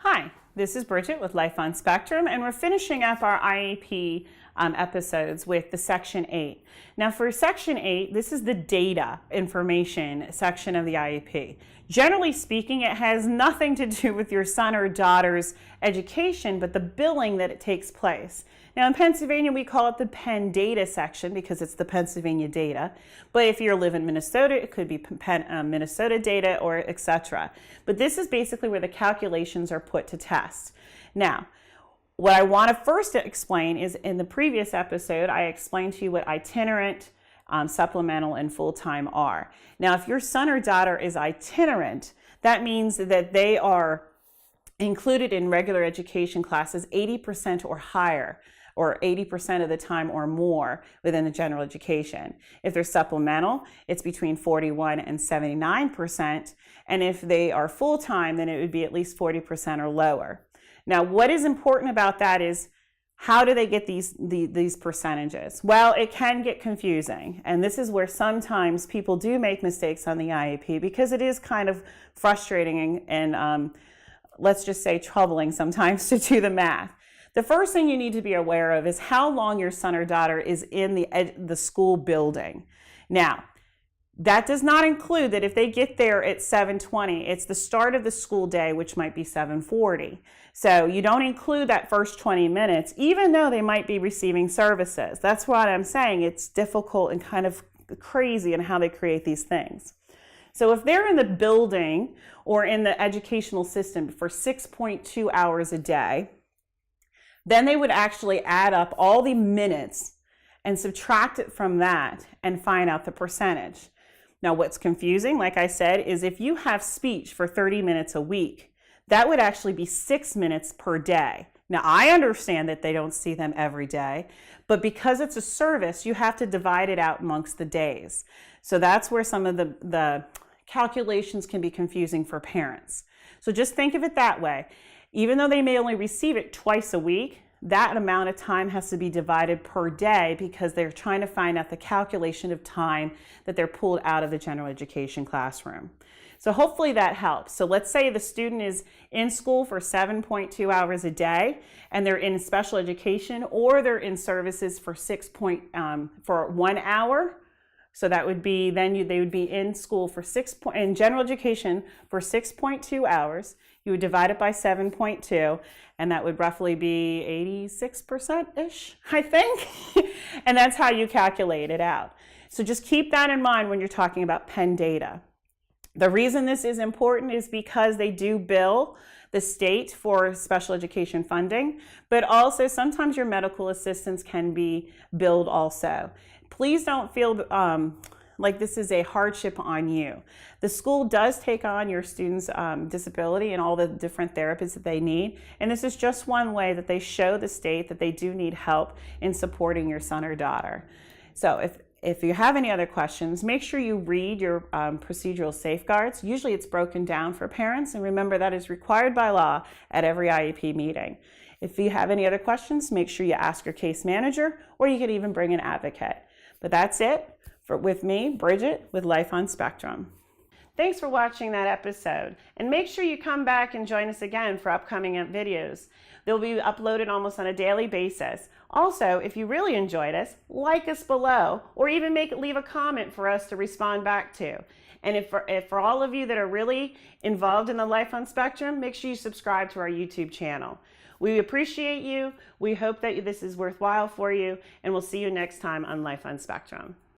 Hi, this is Bridget with Life on Spectrum, and we're finishing up our IEP episodes with the Section 8. Now for Section 8, this is the data information section of the IEP. Generally speaking, it has nothing to do with your son or daughter's education, but the billing that it takes place. Now in Pennsylvania, we call it the Penn data section because it's the Pennsylvania data. But if you live in Minnesota, it could be Minnesota data or etc. But this is basically where the calculations are put to test. Now, what I want to first explain is in the previous episode, I explained to you what itinerant, supplemental, and full-time are. Now, if your son or daughter is itinerant, that means that they are included in regular education classes 80% or higher, or 80% of the time or more within the general education. If they're supplemental, it's between 41 and 79%. And if they are full-time, then it would be at least 40% or lower. Now, what is important about that is how do they get these percentages? Well, it can get confusing. And this is where sometimes people do make mistakes on the IEP because it is kind of frustrating and let's just say troubling sometimes to do the math. The first thing you need to be aware of is how long your son or daughter is in the school building. Now, that does not include that if they get there at 7:20, it's the start of the school day, which might be 7:40. So you don't include that first 20 minutes, even though they might be receiving services. That's what I'm saying. It's difficult and kind of crazy in how they create these things. So if they're in the building or in the educational system for 6.2 hours a day, then they would actually add up all the minutes and subtract it from that and find out the percentage. Now, what's confusing, like I said, is if you have speech for 30 minutes a week, that would actually be 6 minutes per day. Now, I understand that they don't see them every day, but because it's a service, you have to divide it out amongst the days. So that's where some of the calculations can be confusing for parents. So just think of it that way. Even though they may only receive it twice a week, that amount of time has to be divided per day because they're trying to find out the calculation of time that they're pulled out of the general education classroom. So hopefully that helps. So let's say the student is in school for 7.2 hours a day and they're in special education or they're in services for for 1 hour. So that would be, they would be in school for in general education for 6.2 hours. You would divide it by 7.2, and that would roughly be 86%-ish, I think. And that's how you calculate it out. So just keep that in mind when you're talking about Penn data. The reason this is important is because they do bill the state for special education funding, but also sometimes your medical assistants can be billed also. Please don't feel like this is a hardship on you. The school does take on your students' disability and all the different therapies that they need, and this is just one way that they show the state that they do need help in supporting your son or daughter. So if you have any other questions, make sure you read your procedural safeguards. Usually it's broken down for parents, and remember that is required by law at every IEP meeting. If you have any other questions, make sure you ask your case manager, or you could even bring an advocate. But that's it with me, Bridget, with Life on Spectrum. Thanks for watching that episode, and make sure you come back and join us again for upcoming videos. They'll be uploaded almost on a daily basis. Also, if you really enjoyed us, like us below, or even leave a comment for us to respond back to. And if for all of you that are really involved in the Life on Spectrum, make sure you subscribe to our YouTube channel. We appreciate you. We hope that this is worthwhile for you, and we'll see you next time on Life on Spectrum.